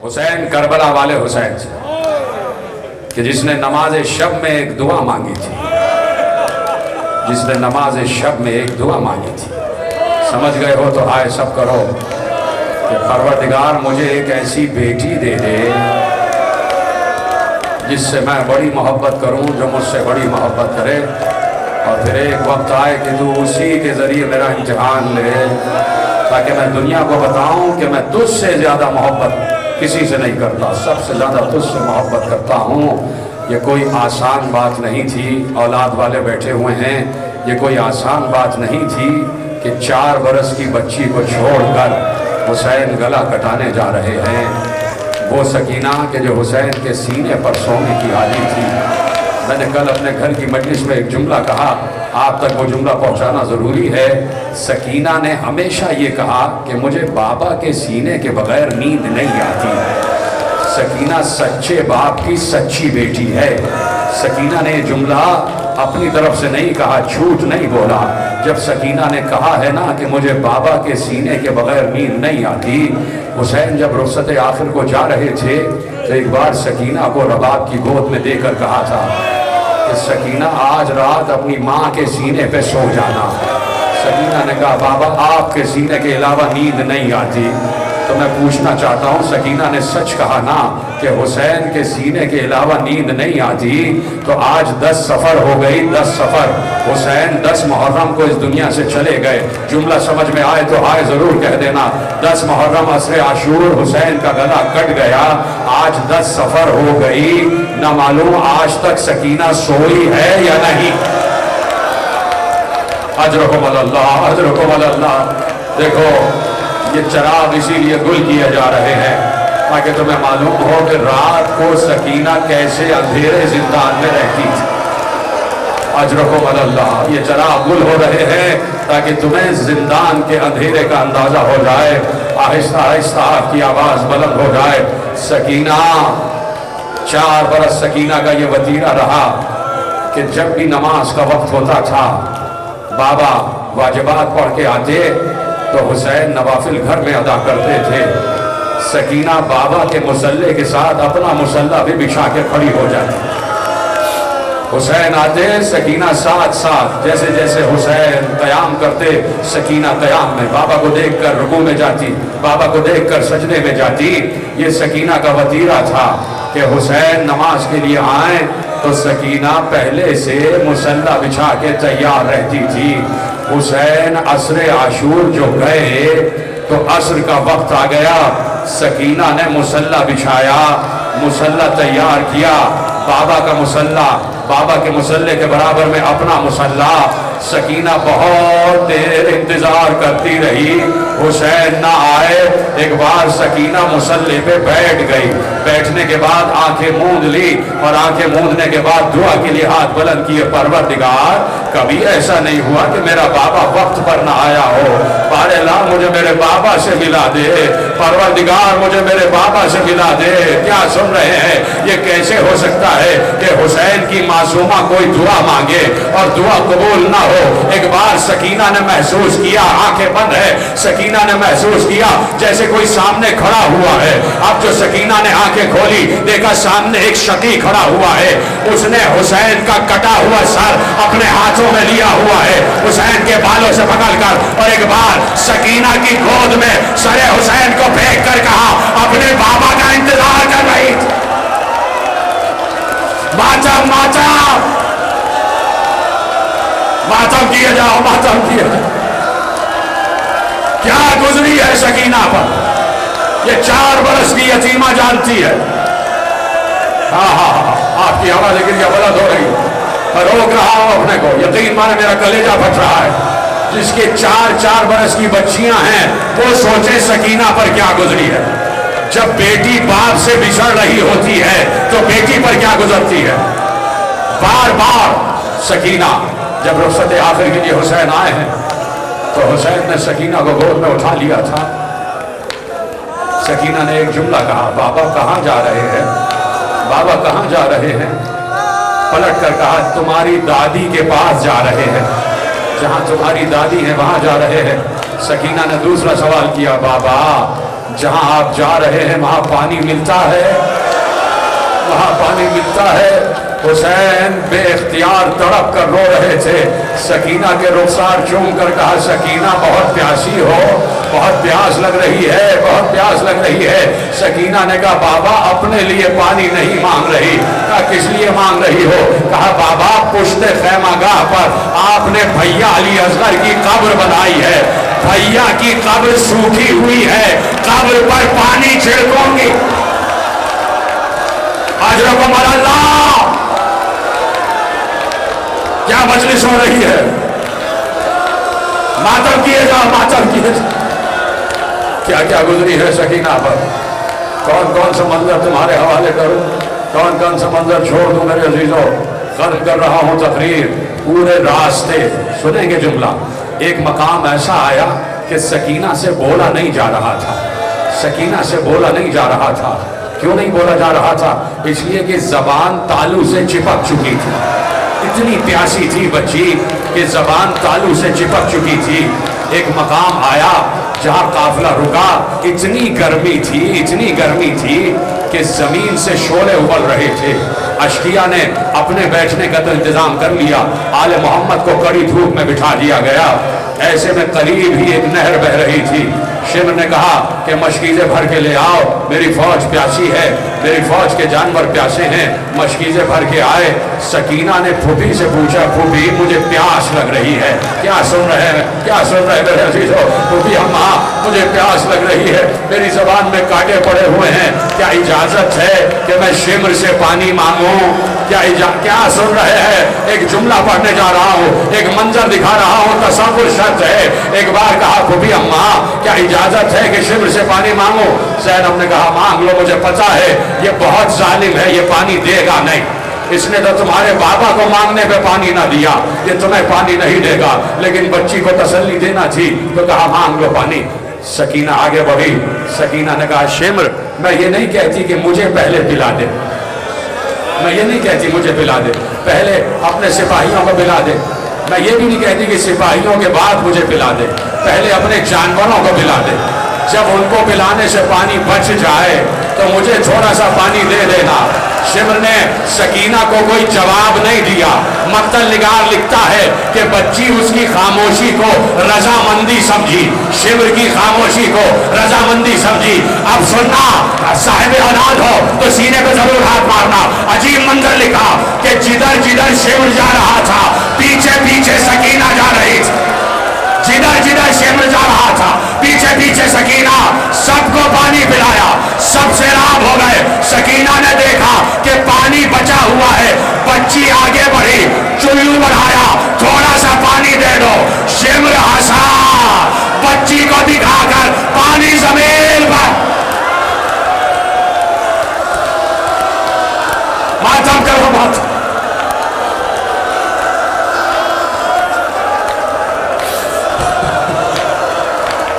حسین کربلا والے حسین سے کہ جس نے نماز شب میں ایک دعا مانگی تھی، جس نے نماز شب میں ایک دعا مانگی تھی۔ سمجھ گئے ہو تو آئے سب کرو کہ پروردگار مجھے ایک ایسی بیٹی دے دے جس سے میں بڑی محبت کروں، جو مجھ سے بڑی محبت کرے، اور پھر ایک وقت آئے کہ تو اسی کے ذریعے میرا امتحان لے، تاکہ میں دنیا کو بتاؤں کہ میں تجھ سے زیادہ محبت کسی سے نہیں کرتا، سب سے زیادہ تجھ سے محبت کرتا ہوں۔ یہ کوئی آسان بات نہیں تھی، اولاد والے بیٹھے ہوئے ہیں، یہ کوئی آسان بات نہیں تھی کہ 4 برس کی بچی کو چھوڑ کر حسین گلا کٹانے جا رہے ہیں۔ وہ سکینہ کہ جو حسین کے سینے پر سونے کی حالی تھی۔ میں نے کل اپنے گھر کی مجلس میں ایک جملہ کہا، آپ تک وہ جملہ پہنچانا ضروری ہے۔ سکینہ نے ہمیشہ یہ کہا کہ مجھے بابا کے سینے کے بغیر نیند نہیں آتی۔ سکینہ سچے باپ کی سچی بیٹی ہے۔ سکینہ نے یہ جملہ اپنی طرف سے نہیں کہا، جھوٹ نہیں بولا۔ جب سکینہ نے کہا ہے نا کہ مجھے بابا کے سینے کے بغیر نیند نہیں آتی، حسین جب رخصت آخر کو جا رہے تھے تو ایک بار سکینہ کو رباب کی گود میں دے کر کہا تھا کہ سکینہ آج رات اپنی ماں کے سینے پہ سو جانا۔ سکینہ نے کہا بابا آپ کے سینے کے علاوہ نیند نہیں آتی۔ تو میں پوچھنا چاہتا ہوں، سکینہ نے سچ کہا نا کہ حسین کے سینے کے علاوہ نیند نہیں آتی، تو آج 10 سفر ہو گئی، 10 سفر۔ حسین 10 محرم کو اس دنیا سے چلے گئے۔ جملہ سمجھ میں آئے تو آئے ضرور کہہ دینا۔ 10 محرم عصر عاشور حسین کا گلا کٹ گیا، آج 10 سفر ہو گئی، نہ معلوم آج تک سکینہ سوئی ہے یا نہیں۔ اجرکم اللہ، اجرکم اللہ۔ دیکھو یہ چراغ اسی لیے گل کیے جا رہے ہیں تاکہ تمہیں معلوم ہو کہ رات کو سکینہ کیسے اندھیرے زندان میں رہتی تھی۔ اجرکم اللہ، یہ چراغ گل ہو رہے ہیں تاکہ تمہیں زندان کے اندھیرے کا اندازہ ہو جائے، آہستہ آہستہ آپ کی آواز بلند ہو جائے۔ سکینہ 4 برس سکینہ کا یہ وتیرہ رہا کہ جب بھی نماز کا وقت ہوتا تھا، بابا واجبات پڑھ کے آتے تو حسین نوافل گھر میں ادا کرتے تھے۔ سکینہ بابا کے مصلے کے ساتھ اپنا مصلہ بھی بچھا کے کھڑی ہو جاتی۔ حسین آتے، سکینہ ساتھ ساتھ، جیسے جیسے حسین قیام کرتے، سکینہ قیام میں، بابا کو دیکھ کر رکوع میں جاتی، بابا کو دیکھ کر سجدے میں جاتی۔ یہ سکینہ کا وتیرہ تھا کہ حسین نماز کے لیے آئیں تو سکینہ پہلے سے مصلہ بچھا کے تیار رہتی تھی۔ حسین عصر عاشور جو گئے تو عصر کا وقت آ گیا، سکینہ نے مصلہ بچھایا، مصلہ تیار کیا، بابا کا مصلہ، بابا کے مصلے کے برابر میں اپنا مصلہ۔ سکینہ بہت دیر انتظار کرتی رہی، حسین نہ آئے۔ ایک بار سکینہ مصلے پہ بیٹھ گئی، بیٹھنے کے بعد آنکھیں موند لی، اور آنکھیں موندنے کے بعد دعا کے لیے ہاتھ بلند کیے، پروردگار کبھی ایسا نہیں ہوا کہ میرا بابا وقت پر نہ آیا ہو، بارے اللہ مجھے میرے بابا سے ملا دے، پروردگار مجھے میرے بابا سے ملا دے۔ کیا سن رہے ہیں؟ یہ کیسے ہو سکتا ہے کہ حسین کی معصومہ کوئی دعا مانگے اور دعا قبول نہ ہو؟ ایک بار سکینہ نے محسوس کیا، آنکھیں بند ہے، سکینہ نے محسوس کیا جیسے کوئی سامنے کھڑا ہوا ہے۔ اب جو سکینہ نے آنکھیں کھولی، دیکھا سامنے ایک شقی کھڑا ہوا ہے، اس نے حسین کا کٹا ہوا سر اپنے ہاتھوں میں لیا ہوا ہے، حسین کے بالوں سے پکڑ کر، اور ایک بار سکینہ کی گود میں سر حسین کو پھینک کر کہا اپنے بابا کا انتظار کر رہی تھی۔ ماتم ماتم ماتم کیے جاؤ، ماتم کیے جاؤ۔ کیا گزری ہے سکینہ پر، یہ 4 برس کی یتیمہ جانتی ہے۔ ہاں آپ کی آواز لیکن یہ بلند ہو رہی ہے، میں روک رہا ہوں اپنے کو، یقین مانے میرا کلیجہ پھٹ رہا ہے۔ جس کے 4 برس کی بچیاں ہیں وہ سوچے سکینہ پر کیا گزری ہے۔ جب بیٹی باپ سے بچھڑ رہی ہوتی ہے تو بیٹی پر کیا گزرتی ہے۔ بار بار سکینہ جب رخصت آخر کے لیے حسین آئے ہیں تو حسین نے سکینہ کو گود میں اٹھا لیا تھا۔ سکینہ نے ایک جملہ کہا، بابا کہاں جا رہے ہیں، بابا کہاں جا رہے ہیں؟ پلٹ کر کہا تمہاری دادی کے پاس جا رہے ہیں، جہاں تمہاری دادی ہے وہاں جا رہے ہیں۔ سکینہ نے دوسرا سوال کیا، بابا जहां आप जा रहे हैं वहां पानी मिलता है, वहां पानी मिलता है। हुसैन बेइख्तियार तड़प कर रो रहे थे। सकीना के रुखसार चूम कर कहा, सकीना बहुत प्यासी हो, बहुत प्यास लग रही है, बहुत प्यास लग रही है। सकीना ने कहा, बाबा अपने लिए पानी नहीं मांग रही। कहा, किस लिए मांग रही हो? कहा, बाबा पुश्ते खैमागाह पर आपने भैया अली असगर की कब्र बनाई है, भैया की कब्र सूखी हुई है, कब्र पर पानी छिड़कोगे। अजरकुम अल्लाह, क्या मजलिस हो रही है? मातम किए जाओ, मातम किए जाओ। क्या क्या गुजरी है सकीना पर, कौन कौन सा मंजर तुम्हारे हवाले करूं, कौन कौन सा मंजर छोड़ दूं मेरे अजीजों। खत्म कर रहा हूं तकरीर। पूरे रास्ते सुनेंगे जुमला। एक मकाम ऐसा आया कि सकीना से बोला नहीं जा रहा था, सकीना से बोला नहीं जा रहा था। क्यों नहीं बोला जा रहा था? इसलिए कि जबान तालू से चिपक चुकी थी। इतनी प्यासी थी बच्ची कि जबान तालू से चिपक चुकी थी। एक मकाम आया जहां काफिला रुका, इतनी गर्मी थी, इतनी गर्मी थी कि जमीन से शोले उबल रहे थे। अशकिया ने अपने बैठने का तो इंतजाम कर लिया, आले मोहम्मद को कड़ी धूप में बिठा दिया गया। ऐसे में करीब ही एक नहर बह रही थी। शिमर ने कहा कि मशकीज़े भर के ले आओ, मेरी फौज प्यासी है, मेरी फौज के जानवर प्यासे हैं। मशकीज़े भर के आए। सकीना ने फूफी से पूछा, फूफी मुझे प्यास लग रही है। क्या सुन रहे हैं, क्या सुन रहे हैं मेरे अजीजों? फूफी अम्मा मुझे प्यास लग रही है, मेरी जबान में कांटे पड़े हुए हैं, क्या इजाजत है कि मैं शिमर से पानी मांगूं? क्या सुन रहे हैं? एक जुमला पढ़ने जा रहा हूँ, एक मंजर दिखा रहा हूँ, तसव्वुर शर्त है। एक बार कहा, फूफी अम्मा क्या इजाजत है कि शिमर से पानी मांगो? ज़ैनब ने कहा, मांग लो, मुझे पता है ये बहुत जालिम है, ये पानी देगा नहीं। इसने तो तुम्हारे बाबा को मांगने पे पानी ना दिया, ये तुम्हें पानी नहीं देगा। लेकिन बच्ची को तसल्ली देना थी तो कहा, मांग लो पानी। सकीना आगे बढ़ी। सकीना ने कहा, शिमर मैं ये नहीं कहती कि मुझे पहले पिला दे, मैं ये नहीं कहती मुझे पिला दे, पहले अपने सिपाहियों को पिला दे। मैं ये भी नहीं कहती कि सिपाहियों के बाद मुझे पिला दे, पहले अपने जानवरों को पिला दे। जब उनको पिलाने से पानी बच जाए तो मुझे थोड़ा सा पानी दे देना। शिमर ने सकीना को कोई जवाब नहीं दिया। मक्तल निगार लिखता है कि बच्ची उसकी खामोशी को रजामंदी समझी, शिमर की खामोशी को रजामंदी समझी। अब सुनना, साहिब औलाद हो तो सीने पे जरूर हाथ मारना। अजीब मंजर लिखा कि जिधर जिधर शिमर जा रहा था पीछे पीछे सकीना जा रही थी। जिधर जिधर शिमर जा रहा था पीछे पीछे सकीना। सबको पानी पिलाया, सब सैराब हो गए। सकीना ने देखा कि पानी बचा हुआ है, बच्ची आगे बढ़ी, चुल्लू बढ़ाया, थोड़ा सा पानी दे दो। शिमर हंसा, बच्ची को दिखाकर पानी जमीन पर। मातम करो मत।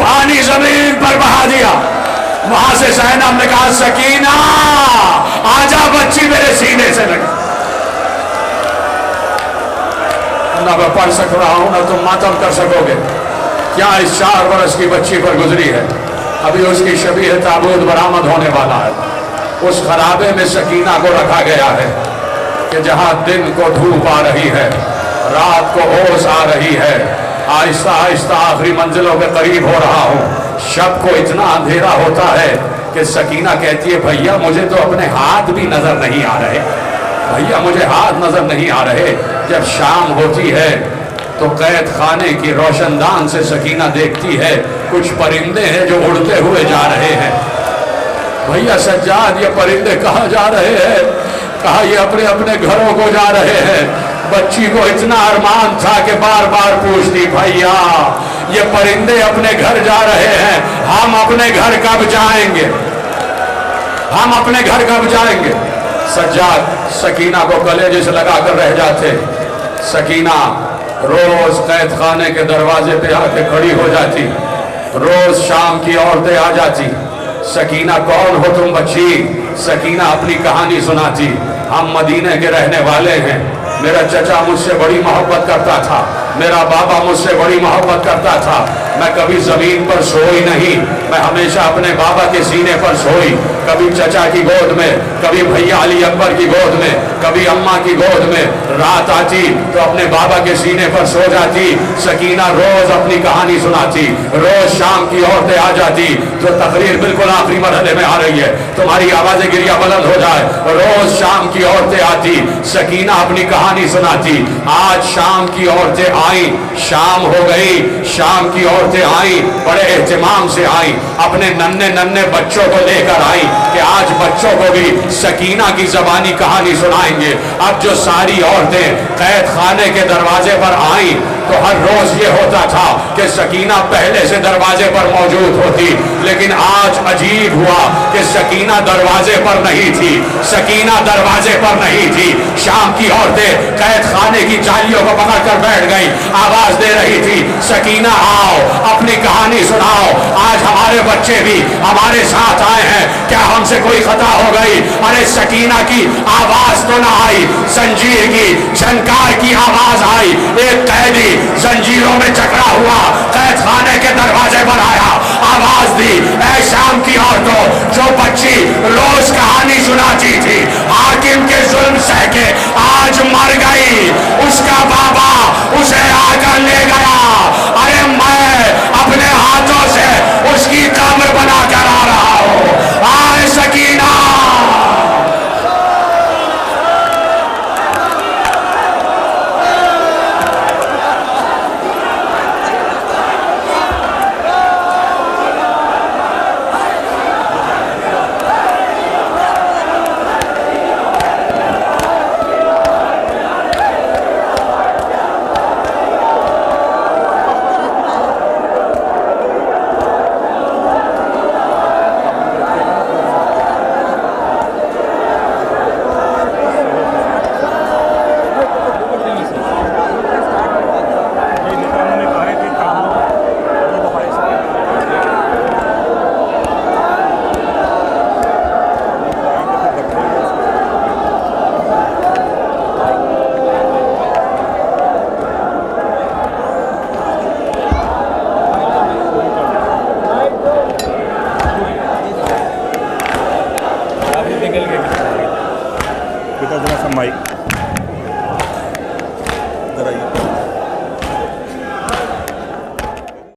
पानी जमीन पर बहा दिया। वहां से ज़ैनब ने कहा, सकीना आजा, बच्ची मेरे सीने से लगी। ना मैं पढ़ सक रहा हूं ना तुम मातम कर सकोगे। क्या इस 4 बरस की बच्ची पर गुजरी है। अभी उसकी शबीह ताबूत बरामद होने वाला है। उस खराबे में सकीना को रखा गया है कि जहां दिन को धूप आ रही है, रात को ओस आ रही है। आहिस्ता आहिस्ता आखिरी मंजिलों के करीब हो रहा हूँ। शब को इतना अंधेरा होता है कि सकीना कहती है, भैया मुझे तो अपने हाथ भी नजर नहीं आ रहे, भैया मुझे हाथ नजर नहीं आ रहे। जब शाम होती है तो कैद खाने की रोशनदान से सकीना देखती है कुछ परिंदे हैं जो उड़ते हुए जा रहे हैं। भैया सज्जाद, ये परिंदे कहाँ जा रहे हैं? कहा, ये अपने अपने घरों को जा रहे हैं। बच्ची को इतना अरमान था कि बार बार पूछती, भैया ये परिंदे अपने घर जा रहे हैं, हम अपने घर कब जाएंगे, हम अपने घर कब जाएंगे? सज्जाद सकीना को कलेजे से लगा कर रह जाते। सकीना रोज कैद खाने के दरवाजे पे आके खड़ी हो जाती। रोज शाम की औरतें आ जाती। सकीना, कौन हो तुम बच्ची? सकीना अपनी कहानी सुनाती। हम मदीने के रहने वाले हैं, मेरा चचा मुझसे बड़ी मोहब्बत करता था, मेरा बाबा मुझसे बड़ी मोहब्बत करता था, मैं कभी जमीन पर सोई नहीं, मैं हमेशा अपने बाबा के सीने पर सोई, कभी चचा की गोद में, कभी भैया अली अकबर की गोद में, कभी अम्मा की गोद में। रात आती तो अपने बाबा के सीने पर सो जाती। सकीना रोज अपनी कहानी सुनाती, रोज शाम की औरतें आ जाती। जो तकरीर बिल्कुल आखिरी मरहले में आ रही है, तुम्हारी आवाजें गिरिया बुलंद हो जाए, रोज शाम की औरतें आती, सकीना अपनी कहानी सुनाती। आज शाम की औरतें आई, शाम हो गई, शाम की औरतें आई, बड़े एहतिमाम से आई, अपने नन्हे नन्हे बच्चों को लेकर आई कि आज बच्चों को भी सकीना की ज़बानी कहानी सुनाएंगे। अब जो सारी औरतें कैद खाने के दरवाजे पर आई तो हर रोज ये होता था कि सकीना पहले से दरवाजे पर मौजूद होती, लेकिन आज अजीब हुआ कि सकीना दरवाजे पर नहीं थी, सकीना दरवाजे पर नहीं थी। शाम की औरतें कैद खाने की जालियों को पकड़ कर बैठ गई, आवाज दे रही थी, सकीना आओ, अपनी कहानी सुनाओ, आज हमारे बच्चे भी हमारे साथ आए हैं, क्या हमसे कोई खता हो गई? अरे सकीना की आवाज तो ना आई, जंजीर की झनकार की आवाज आई। एक कैदी जंजीरों में जकड़ा हुआ कैद खाने के दरवाजे पर आया, आवाज दी, ऐ शाम की औरतों, जो बच्ची रोज कहानी सुनाती थी, हाकिम के जुल्म सह के आज मर गई, उसका बाबा उसे आकर ले गया। अरे मैं अपने हाथों से उसकी कब्र बना कर आ रहा हूं। आए सकीना। बेटा जरा सा माइक